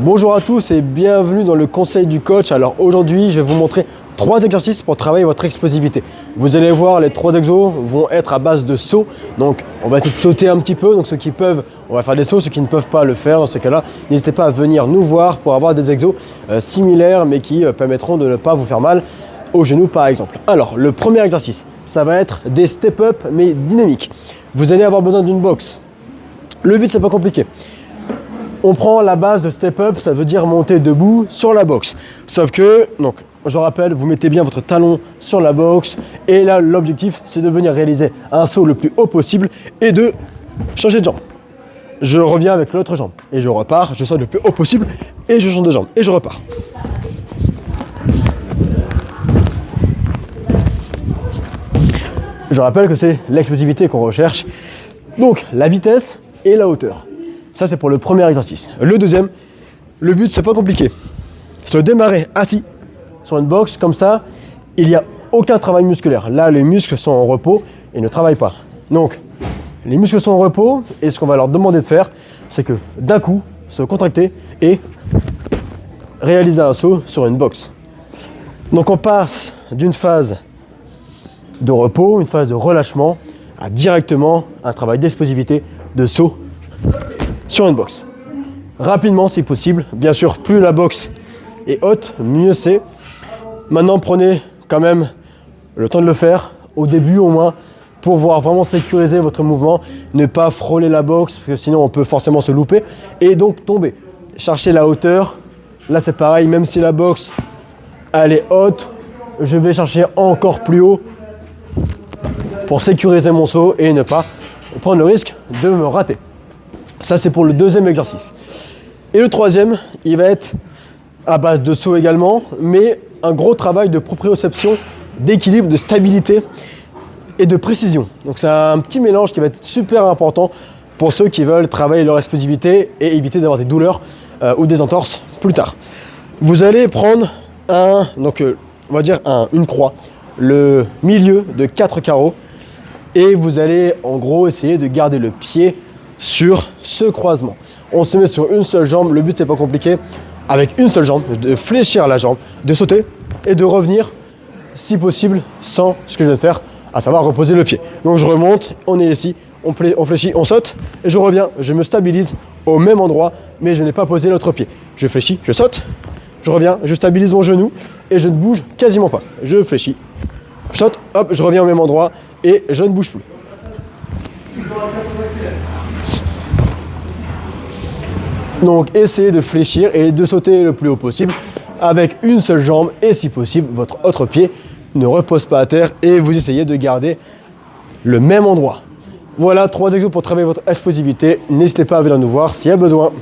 Bonjour à tous et bienvenue dans le conseil du coach. Alors aujourd'hui, je vais vous montrer 3 exercices pour travailler votre explosivité. Vous allez voir, les 3 exos vont être à base de sauts. Donc on va essayer de sauter un petit peu. Donc ceux qui peuvent, on va faire des sauts. Ceux qui ne peuvent pas le faire, dans ces cas-là, n'hésitez pas à venir nous voir pour avoir des exos similaires mais qui permettront de ne pas vous faire mal au genou par exemple. Alors le premier exercice, ça va être des step-up mais dynamiques. Vous allez avoir besoin d'une box. Le but, c'est pas compliqué. On prend la base de step-up, ça veut dire monter debout sur la box. Sauf que, donc, je rappelle, vous mettez bien votre talon sur la box. Et là, l'objectif, c'est de venir réaliser un saut le plus haut possible et de changer de jambe. Je reviens avec l'autre jambe et je repars. Je saute le plus haut possible et je change de jambe et je repars. Je rappelle que c'est l'explosivité qu'on recherche. Donc, la vitesse et la hauteur. Ça, c'est pour le premier exercice. Le deuxième, le but, c'est pas compliqué. C'est de démarrer assis sur une box comme ça. Il n'y a aucun travail musculaire. Là, les muscles sont en repos et ne travaillent pas. Donc, les muscles sont en repos et ce qu'on va leur demander de faire, c'est que d'un coup, se contracter et réaliser un saut sur une box. Donc, on passe d'une phase de repos, une phase de relâchement, à directement un travail d'explosivité, de saut sur une box. Rapidement si possible. Bien sûr, plus la box est haute, mieux c'est. Maintenant, prenez quand même le temps de le faire, au début au moins, pour pouvoir vraiment sécuriser votre mouvement. Ne pas frôler la box, parce que sinon on peut forcément se louper. Et donc tomber. Cherchez la hauteur. Là c'est pareil, même si la box elle est haute, je vais chercher encore plus haut pour sécuriser mon saut et ne pas prendre le risque de me rater. Ça, c'est pour le deuxième exercice. Et le troisième, il va être à base de saut également, mais un gros travail de proprioception, d'équilibre, de stabilité et de précision. Donc c'est un petit mélange qui va être super important pour ceux qui veulent travailler leur explosivité et éviter d'avoir des douleurs ou des entorses plus tard. Vous allez prendre on va dire une croix, le milieu de 4 carreaux, et vous allez en gros essayer de garder le pied sur ce croisement. On se met sur une seule jambe, le but c'est pas compliqué, avec une seule jambe, de fléchir la jambe, de sauter et de revenir si possible sans ce que je viens de faire, à savoir reposer le pied. Donc je remonte, on est ici, on fléchit, on saute et je reviens, je me stabilise au même endroit mais je n'ai pas posé l'autre pied. Je fléchis, je saute, je reviens, je stabilise mon genou et je ne bouge quasiment pas. Je fléchis, je saute, hop, je reviens au même endroit et je ne bouge plus. Donc essayez de fléchir et de sauter le plus haut possible avec une seule jambe et si possible votre autre pied ne repose pas à terre et vous essayez de garder le même endroit. Voilà 3 exos pour travailler votre explosivité. N'hésitez pas à venir nous voir s'il y a besoin.